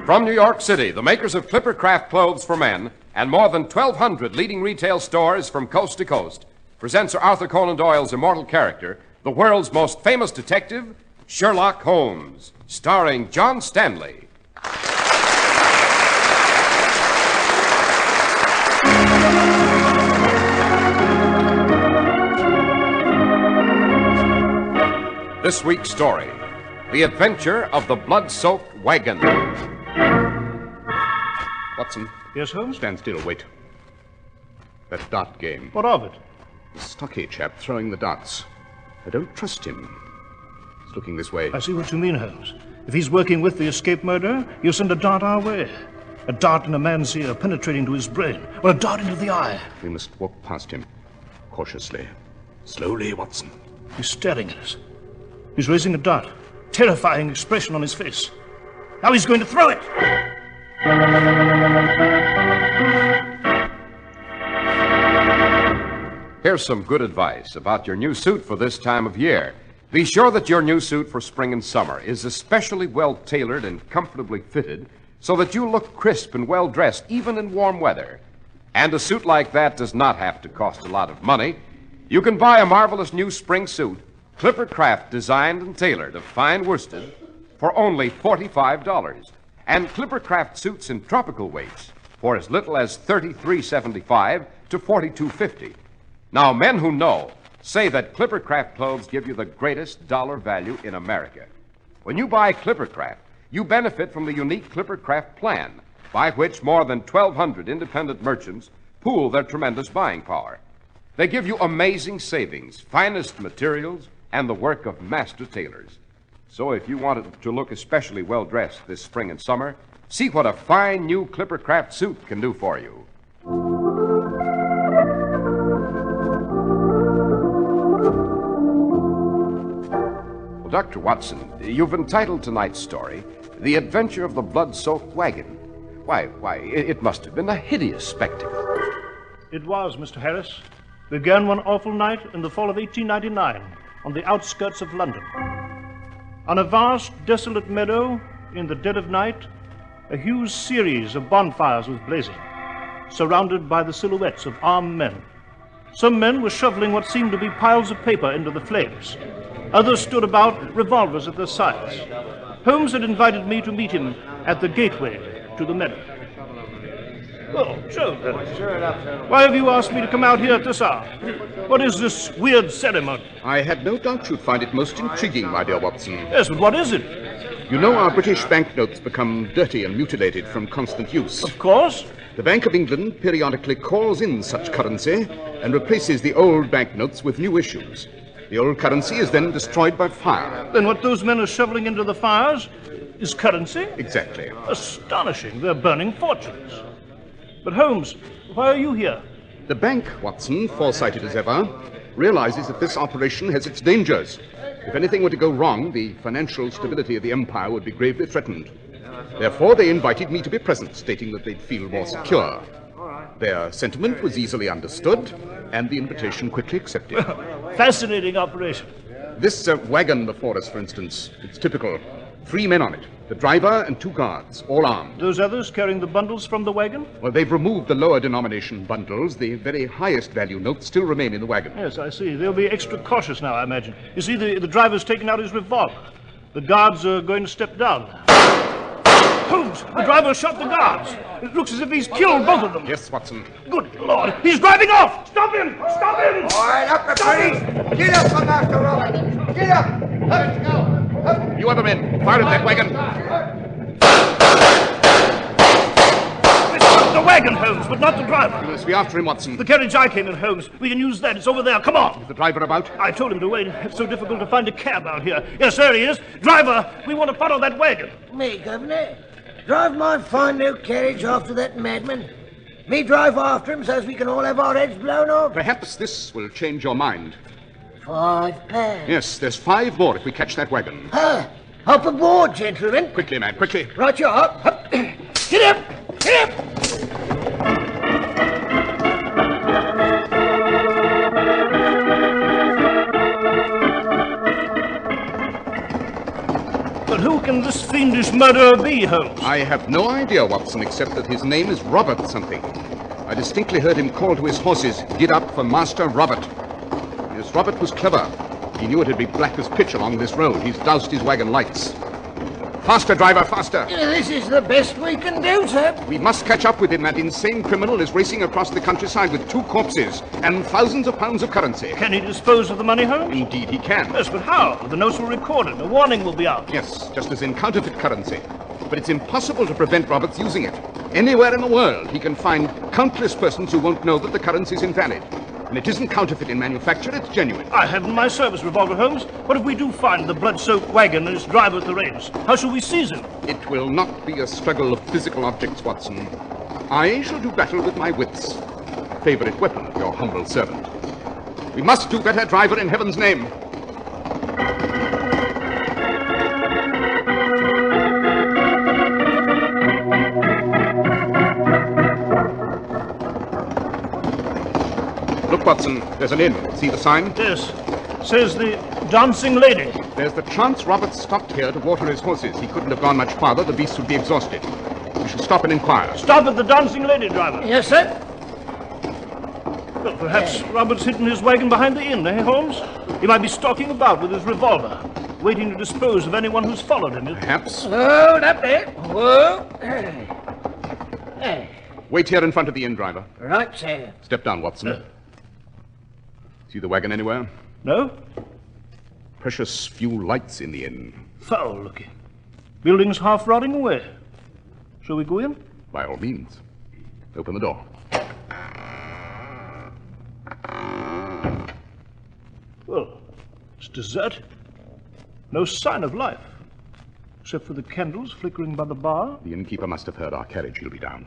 From New York City, the makers of ClipperCraft clothes for men and more than 1,200 leading retail stores from coast to coast presents Arthur Conan Doyle's immortal character, the world's most famous detective, Sherlock Holmes, starring John Stanley. This week's story, The Adventure of the Blood-Soaked Wagon. Watson. Yes, Holmes? Stand still, wait. That dart game. What of it? The stocky chap throwing the darts. I don't trust him. He's looking this way. I see what you mean, Holmes. If he's working with the escaped murderer, he'll send a dart our way. A dart in a man's ear, penetrating to his brain, or a dart into the eye. We must walk past him. Cautiously. Slowly, Watson. He's staring at us. He's raising a dart. Terrifying expression on his face. Now he's going to throw it! Here's some good advice about your new suit for this time of year. Be sure that your new suit for spring and summer is especially well tailored and comfortably fitted so that you look crisp and well dressed even in warm weather. And a suit like that does not have to cost a lot of money. You can buy a marvelous new spring suit, ClipperCraft designed and tailored of fine worsted, for only $45. And ClipperCraft suits in tropical weights for as little as $33.75 to $42.50. Now, men who know say that ClipperCraft clothes give you the greatest dollar value in America. When you buy ClipperCraft, you benefit from the unique ClipperCraft plan, by which more than 1,200 independent merchants pool their tremendous buying power. They give you amazing savings, finest materials, and the work of master tailors. So if you want it to look especially well-dressed this spring and summer, see what a fine new ClipperCraft suit can do for you. Well, Dr. Watson, you've entitled tonight's story, The Adventure of the Blood-Soaked Wagon. Why, it must have been a hideous spectacle. It was, Mr. Harris. Began one awful night in the fall of 1899 on the outskirts of London. On a vast, desolate meadow, in the dead of night, a huge series of bonfires was blazing, surrounded by the silhouettes of armed men. Some men were shoveling what seemed to be piles of paper into the flames. Others stood about, revolvers at their sides. Holmes had invited me to meet him at the gateway to the meadow. Oh, Joe, why have you asked me to come out here at this hour? What is this weird ceremony? I had no doubt you'd find it most intriguing, my dear Watson. Yes, but what is it? You know our British banknotes become dirty and mutilated from constant use. Of course. The Bank of England periodically calls in such currency and replaces the old banknotes with new issues. The old currency is then destroyed by fire. Then what those men are shoveling into the fires is currency? Exactly. Astonishing. They're burning fortunes. But Holmes, why are you here? The bank, Watson, foresighted as ever, realizes that this operation has its dangers. If anything were to go wrong, the financial stability of the empire would be gravely threatened. Therefore, they invited me to be present, stating that they'd feel more secure. Their sentiment was easily understood, and the invitation quickly accepted. Fascinating operation. This wagon before us, for instance, it's typical. 3 men on it, the driver and 2 guards, all armed. Those others carrying the bundles from the wagon? Well, they've removed the lower denomination bundles. The very highest value notes still remain in the wagon. Yes, I see. They'll be extra cautious now, I imagine. You see, the driver's taken out his revolver. The guards are going to step down. Holmes, the driver shot the guards. It looks as if he's killed both of them. Yes, Watson. Good Lord, he's driving off! Stop him! Stop him! All right, up the police! Get up from after rolling! Get up! Let's go! Up. You other men, fire at that wagon. It's the wagon, Holmes, but not the driver. You must be after him, Watson. The carriage I came in, Holmes. We can use that. It's over there. Come on. Is the driver about? I told him to wait. It's so difficult to find a cab out here. Yes, there he is. Driver, we want to follow that wagon. Me, Governor? Drive my fine new carriage after that madman? Me drive after him so's we can all have our heads blown off? Perhaps this will change your mind. £5. Yes, there's 5 more if we catch that wagon. Up aboard, gentlemen. Quickly, man, quickly. Right you are. Up. Get up! Get up! But who can this fiendish murderer be, Holmes? I have no idea, Watson, except that his name is Robert something. I distinctly heard him call to his horses, "Get up for Master Robert." Yes, Robert was clever. He knew it'd be black as pitch along this road. He's doused his wagon lights. Faster, driver, faster. This is the best we can do, sir. We must catch up with him. That insane criminal is racing across the countryside with 2 corpses and thousands of pounds of currency. Can he dispose of the money, Holmes? Indeed he can. Yes, but how? The notes were recorded. A warning will be out. Yes, just as in counterfeit currency. But it's impossible to prevent Roberts using it. Anywhere in the world, he can find countless persons who won't know that the currency is invalid. And it isn't counterfeit in manufacture, it's genuine. I have in my service revolver, Holmes. What if we do find the blood-soaked wagon and its driver at the reins? How shall we seize him? It will not be a struggle of physical objects, Watson. I shall do battle with my wits. Favorite weapon of your humble servant. We must do better, driver, in heaven's name. Look, Watson, there's an inn. See the sign? Yes. Says the Dancing Lady. There's the chance Roberts stopped here to water his horses. He couldn't have gone much farther. The beasts would be exhausted. We shall stop and inquire. Stop at the Dancing Lady, driver. Yes, sir. Well, perhaps Robert's hidden his wagon behind the inn, eh, Holmes? He might be stalking about with his revolver, waiting to dispose of anyone who's followed him. Perhaps. Hold up there. Whoa. Wait here in front of the inn, driver. Right, sir. Step down, Watson. See the wagon anywhere? No? Precious few lights in the inn. Foul looking. Building's half rotting away. Shall we go in? By all means. Open the door. Well, it's deserted. No sign of life, except for the candles flickering by the bar. The innkeeper must have heard our carriage. He'll be down.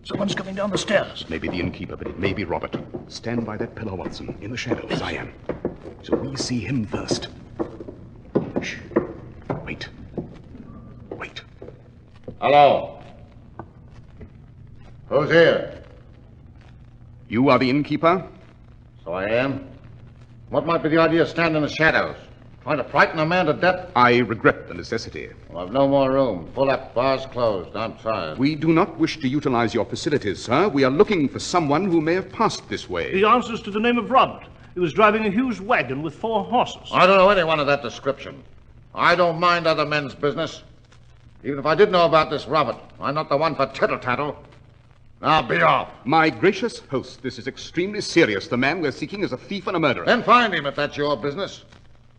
Someone's coming down the stairs. Maybe the innkeeper, but it may be Robert. Stand by that pillar, Watson, in the shadow, as I am. So we see him first. Shh. Wait. Wait. Hello. Who's here? You are the innkeeper? So I am. What might be the idea of standing in the shadows? Trying to frighten a man to death? I regret the necessity. Well, I've no more room. Pull up. Bar's closed. I'm tired. We do not wish to utilize your facilities, sir. We are looking for someone who may have passed this way. He answers to the name of Robert. He was driving a huge wagon with 4 horses. I don't know anyone of that description. I don't mind other men's business. Even if I did know about this Robert, I'm not the one for tittle-tattle. Now, be off. My gracious host, this is extremely serious. The man we're seeking is a thief and a murderer. Then find him if that's your business.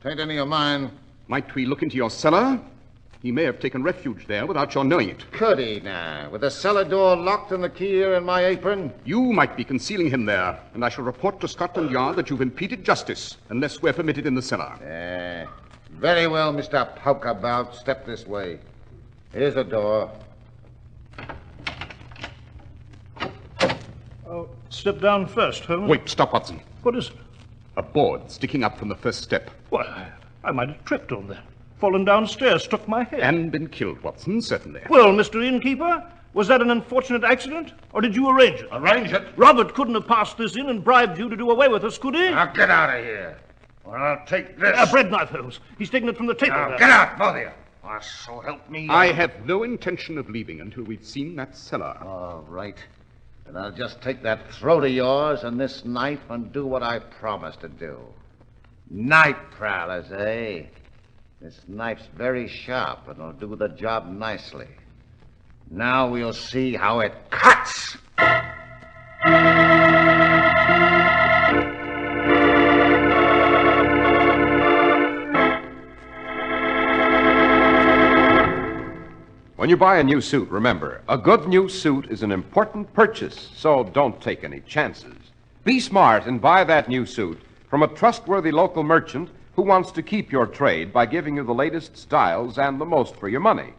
Tain't any of mine. Might we look into your cellar? He may have taken refuge there without your knowing it. Could he now? With the cellar door locked and the key here in my apron? You might be concealing him there, and I shall report to Scotland Yard that you've impeded justice, unless we're permitted in the cellar. Very well, Mr. Pokeabout. Step this way. Here's the door. Oh, step down first, Holmes. Wait, stop, Watson. What is it? A board sticking up from the first step. Why, I might have tripped on that. Fallen downstairs, struck my head. And been killed, Watson, certainly. Well, Mr. Innkeeper, was that an unfortunate accident, or did you arrange it? Arrange it? Robert couldn't have passed this in and bribed you to do away with us, could he? Now get out of here, or I'll take this. A bread knife, Holmes. He's taken it from the table. Now there. get out, both of you. Or so help me. I have no intention of leaving until we've seen that cellar. All right. Then I'll just take that throat of yours and this knife and do what I promised to do. Night prowlers, eh? This knife's very sharp and will do the job nicely. Now we'll see how it cuts. When you buy a new suit, remember, a good new suit is an important purchase, so don't take any chances. Be smart and buy that new suit from a trustworthy local merchant who wants to keep your trade by giving you the latest styles and the most for your money.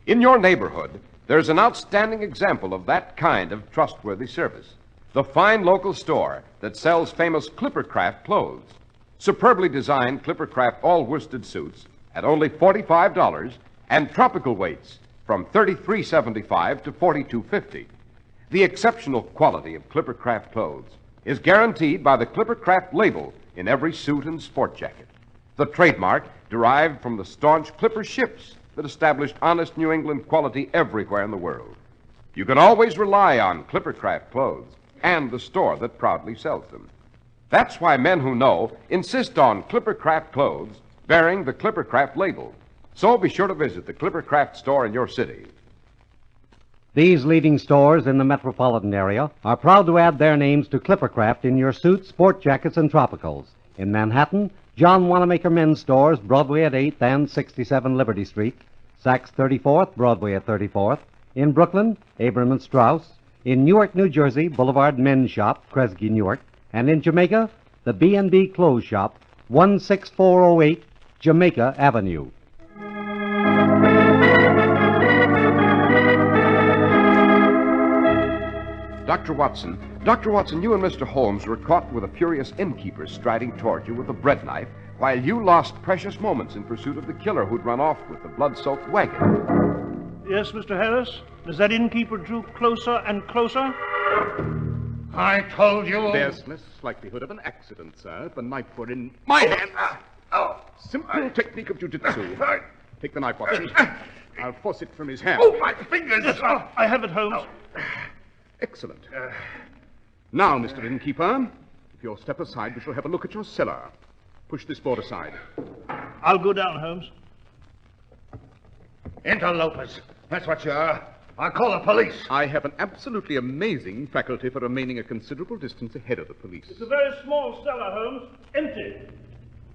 In your neighborhood, there's an outstanding example of that kind of trustworthy service. The fine local store that sells famous ClipperCraft clothes. Superbly designed ClipperCraft all-worsted suits at only $45 and tropical weights from $33.75 to $42.50. The exceptional quality of ClipperCraft clothes is guaranteed by the ClipperCraft label in every suit and sport jacket. The trademark derived from the staunch Clipper ships that established honest New England quality everywhere in the world. You can always rely on ClipperCraft clothes and the store that proudly sells them. That's why men who know insist on ClipperCraft clothes bearing the ClipperCraft label. So be sure to visit the ClipperCraft store in your city. These leading stores in the metropolitan area are proud to add their names to ClipperCraft in your suits, sport jackets, and tropicals. In Manhattan, John Wanamaker Men's Stores, Broadway at 8th and 67 Liberty Street. Saks 34th, Broadway at 34th. In Brooklyn, Abram and Strauss. In Newark, New Jersey, Boulevard Men's Shop, Kresge, Newark. And in Jamaica, the B&B Clothes Shop, 16408 Jamaica Avenue. Dr. Watson, you and Mr. Holmes were caught with a furious innkeeper striding toward you with a bread knife while you lost precious moments in pursuit of the killer who'd run off with the blood-soaked wagon. Yes, Mr. Harris? As that innkeeper drew closer and closer? I told you. There's less likelihood of an accident, sir, if the knife were in my hand. Simple technique of jiu-jitsu. Take the knife, Watson. I'll force it from his hand. Oh, my fingers! Yes, I have it, Holmes. Excellent. Now, Mr. Innkeeper, if you'll step aside, we shall have a look at your cellar. Push this board aside. I'll go down, Holmes. Interlopers. That's what you are. I'll call the police. I have an absolutely amazing faculty for remaining a considerable distance ahead of the police. It's a very small cellar, Holmes. Empty.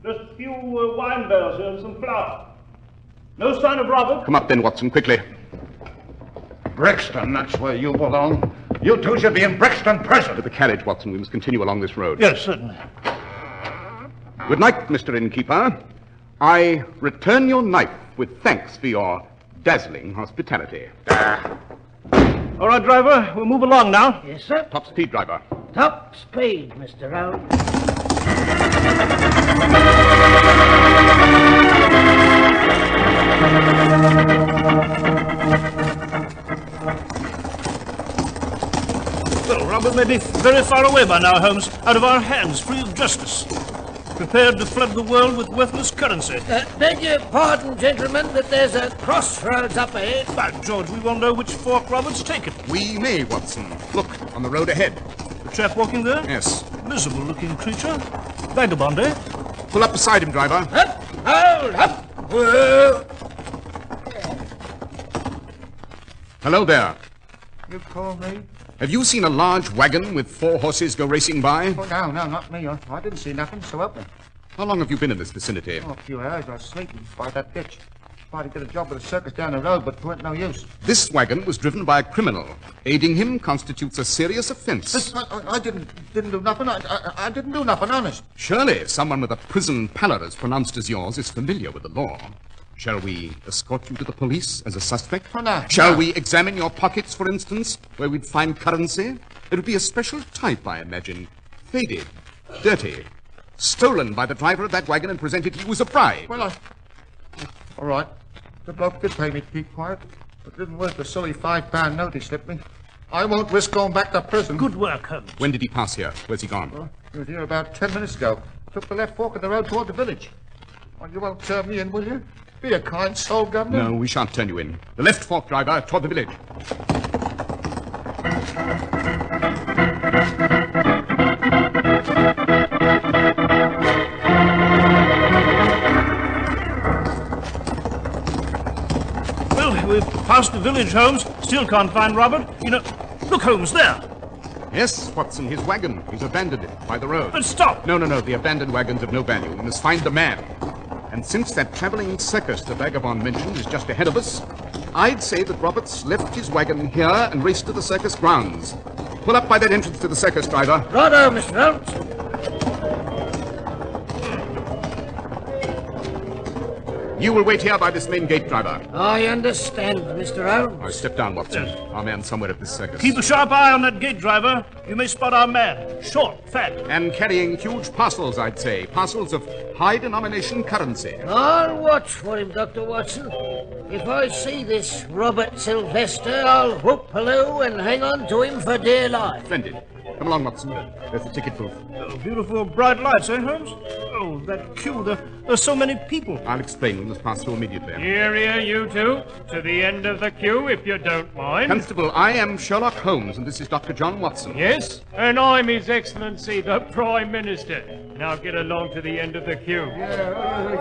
Just a few wine barrels here and some flour. No sign of Robert. Come up then, Watson, quickly. Brixton, that's where you belong. You two should be in Brixton prison. To the carriage, Watson. We must continue along this road. Yes, certainly. Good night, Mr. Innkeeper. I return your knife with thanks for your dazzling hospitality. All right, driver. We'll move along now. Yes, sir. Top speed, driver. Top speed, Mr. Holmes. Well, Robert may be very far away by now, Holmes. Out of our hands, free of justice. Prepared to flood the world with worthless currency. Beg your pardon, gentlemen, but there's a crossroads up ahead. By George, we won't know which fork Robert's taken. We may, Watson. Look, on the road ahead. The chap walking there? Yes. Miserable-looking creature. Vagabond, eh? Pull up beside him, driver. Up, hold up. Whoa. Hello there. You call me? Have you seen a large wagon with 4 horses go racing by? Oh, no, not me. I didn't see nothing, so help me. How long have you been in this vicinity? Oh, a few hours. I was sleeping by that ditch. Tried to get a job with a circus down the road, but it weren't no use. This wagon was driven by a criminal. Aiding him constitutes a serious offense. I didn't do nothing. I didn't do nothing, honest. Surely someone with a prison pallor as pronounced as yours is familiar with the law. Shall we escort you to the police as a suspect? Oh, no. Shall No. we examine your pockets, for instance, where we'd find currency? It would be a special type, I imagine. Faded, dirty, stolen by the driver of that wagon and presented to you as a bribe. Well, all right. The bloke did pay me to keep quiet, but it didn't worth the silly £5 note he slipped me. I won't risk going back to prison. Good work, Holmes. When did he pass here? Where's he gone? Well, he was here about 10 minutes ago. Took the left fork of the road toward the village. Well, you won't turn me in, will you? Be a kind soul, Governor. No, we shan't turn you in. The left fork, driver, toward the village. Well, we've passed the village, Holmes. Still can't find Robert. You know, look, Holmes, there. Yes, Watson, his wagon. He's abandoned it by the road. But stop. No. The abandoned wagon's of no value. We must find the man. And since that traveling circus the vagabond mentioned is just ahead of us, I'd say that Roberts left his wagon here and raced to the circus grounds. Pull up by that entrance to the circus, driver. Righto, Mr. Holmes. You will wait here by this main gate, driver. I understand, Mr. Holmes. Now, step down, Watson. Our man's somewhere at this circus. Keep a sharp eye on that gate, driver. You may spot our man. Short, fat. And carrying huge parcels, I'd say. Parcels of high-denomination currency. I'll watch for him, Dr. Watson. If I see this Robert Sylvester, I'll whoop-halloo and hang on to him for dear life. Splendid. Come along, Watson. There's the ticket booth. Oh, beautiful bright lights, eh, Holmes? Oh, Oh, that queue. There's so many people. I'll explain. We must pass through immediately. Here, you two. To the end of the queue, if you don't mind. Constable, I am Sherlock Holmes, and this is Dr. John Watson. Yes, and I'm His Excellency, the Prime Minister. Now get along to the end of the queue.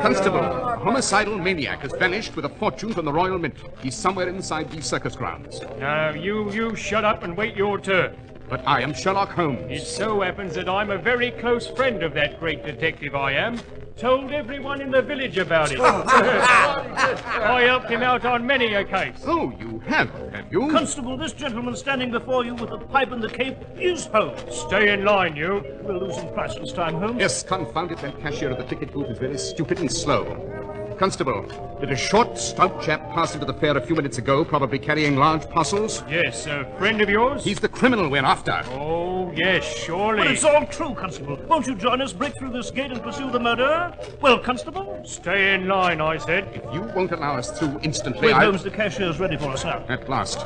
Constable, a homicidal maniac has vanished with a fortune from the Royal Mint. He's somewhere inside these circus grounds. Now, you shut up and wait your turn. But I am Sherlock Holmes. It so happens that I'm a very close friend of that great detective I am. Told everyone in the village about it. I helped him out on many a case. Oh, you have you? Constable, this gentleman standing before you with the pipe and the cape is Holmes. Stay in line, you. We're losing priceless time, Holmes. Yes, confound it, that cashier at the ticket booth is very stupid and slow. Constable, did a short, stout chap pass into the fair a few minutes ago, probably carrying large parcels? Yes, a friend of yours? He's the criminal we're after. Oh, yes, surely. But it's all true, Constable. Won't you join us, break through this gate and pursue the murderer? Well, Constable? Stay in line, I said. If you won't allow us through instantly, Wait, Holmes, the cashier's ready for us now. At last.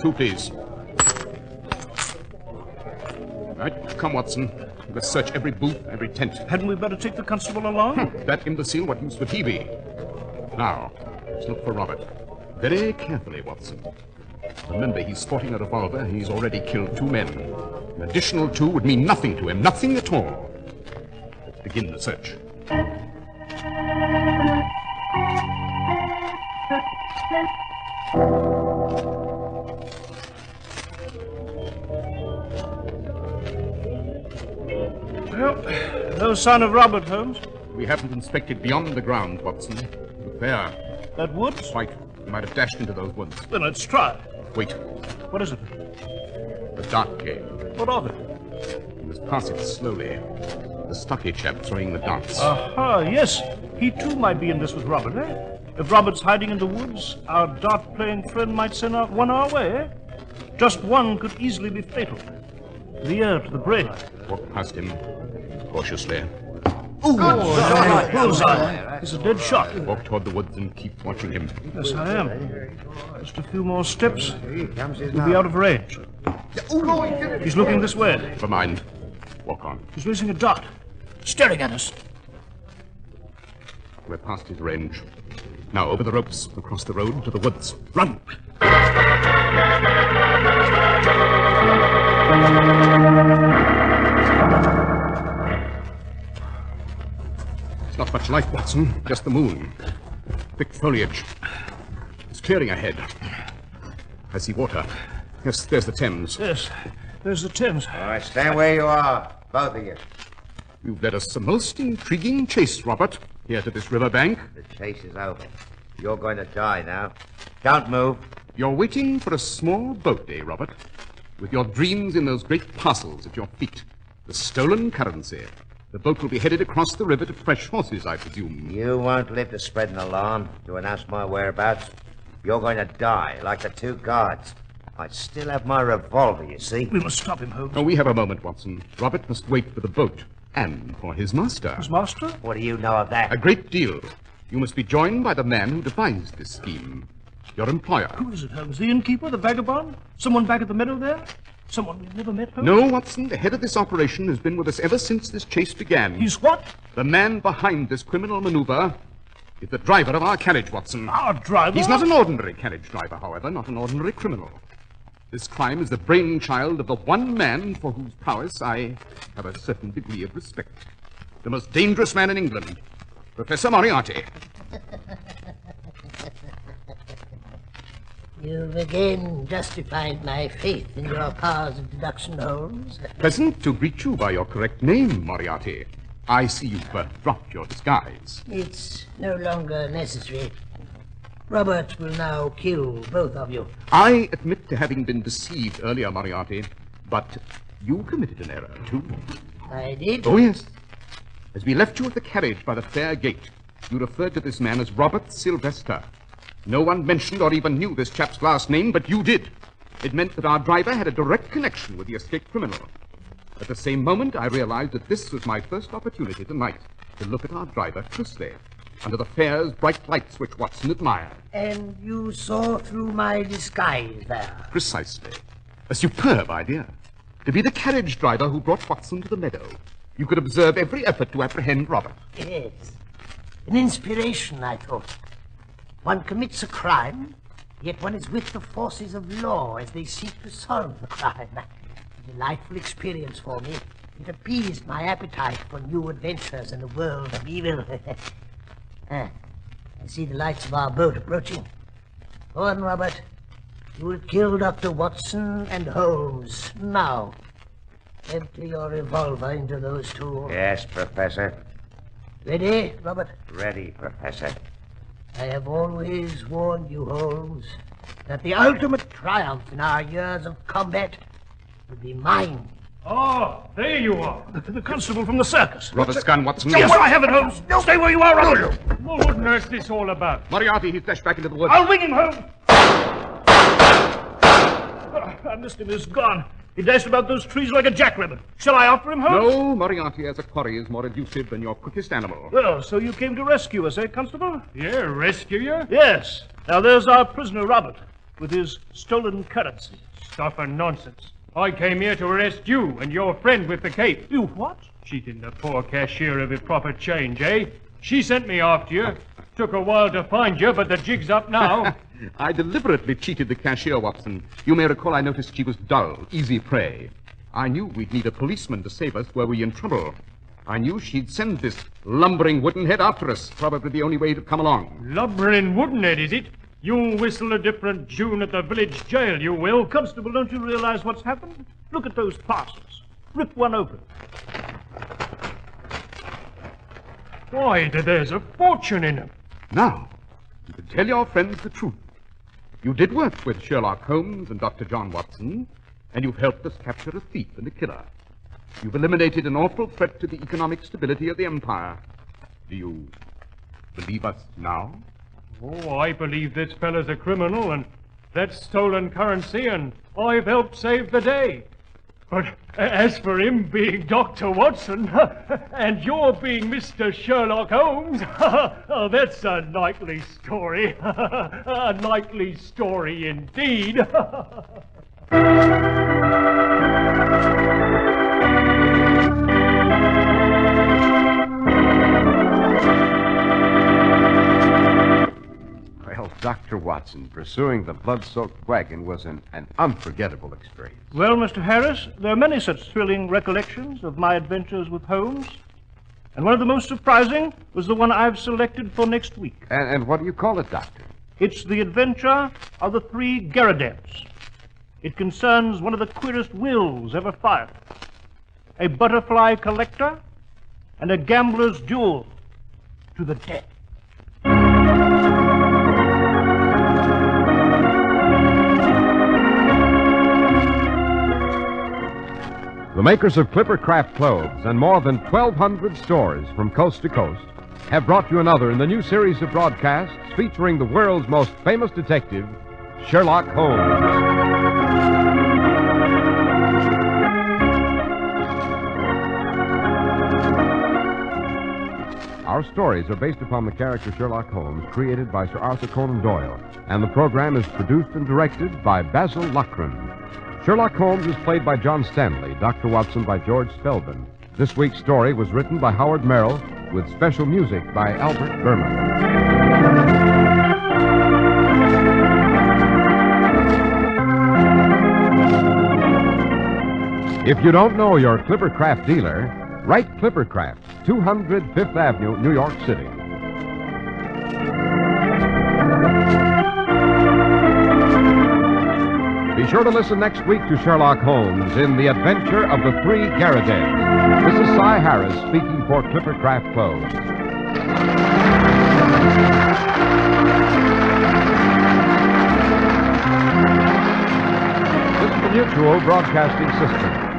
Two, please. Right, come, Watson. Let's search every booth, every tent. Hadn't we better take the constable along? That imbecile, what use would he be? Now, let's look for Robert. Very carefully, Watson. Remember, he's sporting a revolver and he's already killed 2 men. An additional 2 would mean nothing to him, nothing at all. Let's begin the search. Well, no sign of Robert, Holmes. We haven't inspected beyond the ground, Watson. But there. That woods? Quite. We might have dashed into those woods. Then let's try. Wait. What is it? The dart game. What of it? We must pass it slowly. The stocky chap throwing the darts. Aha, yes. He too might be in this with Robert, eh? If Robert's hiding in the woods, our dart-playing friend might send one our way, eh? Just one could easily be fatal. The ear to the brain. Walk past him. Cautiously. Bullseye. It's a dead shot. Walk toward the woods and keep watching him. Yes, I am. Just a few more steps. He'll be out of range. He's looking this way. Never mind. Walk on. He's raising a dart. Staring at us. We're past his range. Now over the ropes, across the road to the woods. Run! It's not much light, Watson. Just the moon. Thick foliage. It's clearing ahead. I see water. Yes, there's the Thames. Yes, there's the Thames. All right, stand where you are, both of you. You've led us a most intriguing chase, Robert, here to this riverbank. The chase is over. You're going to die now. Don't move. You're waiting for a small boat, eh, Robert? With your dreams in those great parcels at your feet. The stolen currency. The boat will be headed across the river to fresh horses, I presume. You won't live to spread an alarm, to announce my whereabouts. You're going to die, like the 2 guards. I still have my revolver, you see. We must stop him, Holmes. Oh, we have a moment, Watson. Robert must wait for the boat. And for his master. His master? What do you know of that? A great deal. You must be joined by the man who devised this scheme. Your employer. Who is it, Holmes? The innkeeper? The vagabond? Someone back at the meadow there? Someone we've never met, Holmes? No, Watson. The head of this operation has been with us ever since this chase began. He's what? The man behind this criminal maneuver is the driver of our carriage, Watson. Our driver? He's not an ordinary carriage driver, however, not an ordinary criminal. This crime is the brainchild of the one man for whose prowess I have a certain degree of respect. The most dangerous man in England, Professor Moriarty. You've again justified my faith in your powers of deduction, Holmes. Pleasant to greet you by your correct name, Moriarty. I see you've dropped your disguise. It's no longer necessary. Robert will now kill both of you. I admit to having been deceived earlier, Moriarty, but you committed an error, too. I did? Oh, yes. As we left you at the carriage by the fair gate, you referred to this man as Robert Sylvester. No one mentioned or even knew this chap's last name, but you did. It meant that our driver had a direct connection with the escaped criminal. At the same moment, I realized that this was my first opportunity tonight to look at our driver closely, under the fair's bright lights which Watson admired. And you saw through my disguise there? Precisely. A superb idea. To be the carriage driver who brought Watson to the meadow. You could observe every effort to apprehend Robert. Yes. An inspiration, I thought. One commits a crime, yet one is with the forces of law as they seek to solve the crime. A delightful experience for me. It appeased my appetite for new adventures in the world of evil. I see the lights of our boat approaching. Go on, Robert. You will kill Dr. Watson and Holmes. Now, empty your revolver into those two. Yes, Professor. Ready, Robert? Ready, Professor. I have always warned you, Holmes, that the ultimate triumph in our years of combat would be mine. Oh, there you are. The constable from the circus. Robert's gun, Watson. Yes, I have it, Holmes. Stay where you are, Robert. What on earth's this all about? Moriarty, he's dashed back into the woods. I'll wing him, Holmes. I missed him. He's gone. He dashed about those trees like a jackrabbit. Shall I offer him, Holmes? No, Moriarty as a quarry is more elusive than your quickest animal. Well, so you came to rescue us, eh, Constable? Yeah, rescue you? Yes. Now there's our prisoner, Robert, with his stolen currency. Stuff and nonsense. I came here to arrest you and your friend with the cape. You what? Cheating the poor cashier of his proper change, eh? She sent me after you. Took a while to find you, but the jig's up now. I deliberately cheated the cashier, Watson. You may recall I noticed she was dull, easy prey. I knew we'd need a policeman to save us were we in trouble. I knew she'd send this lumbering woodenhead after us, probably the only way to come along. Lumbering woodenhead, is it? You'll whistle a different tune at the village jail, you will. Constable, don't you realize what's happened? Look at those parcels. Rip one open. Why, there's a fortune in them. Now, you can tell your friends the truth. You did work with Sherlock Holmes and Dr. John Watson, and you've helped us capture a thief and a killer. You've eliminated an awful threat to the economic stability of the Empire. Do you believe us now? Oh, I believe this fellow's a criminal, and that's stolen currency, and I've helped save the day. But as for him being Dr. Watson, and you're being Mr. Sherlock Holmes, oh, that's a likely story. A likely story indeed. Well, Dr. Watson, pursuing the blood-soaked wagon was an unforgettable experience. Well, Mr. Harris, there are many such thrilling recollections of my adventures with Holmes. And one of the most surprising was the one I've selected for next week. And what do you call it, Doctor? It's the adventure of the three Garradets. It concerns one of the queerest wills ever fired. A butterfly collector and a gambler's duel to the death. The makers of ClipperCraft clothes and more than 1,200 stores from coast to coast have brought you another in the new series of broadcasts featuring the world's most famous detective, Sherlock Holmes. Our stories are based upon the character Sherlock Holmes, created by Sir Arthur Conan Doyle, and the program is produced and directed by Basil Rathbone. Sherlock Holmes is played by John Stanley, Dr. Watson by George Spelman. This week's story was written by Howard Merrill, with special music by Albert Berman. If you don't know your ClipperCraft dealer, write ClipperCraft, 200 Fifth Avenue, New York City. Be sure to listen next week to Sherlock Holmes in The Adventure of the Three Garradets. This is Cy Harris speaking for ClipperCraft Clothes. This is the Mutual Broadcasting System.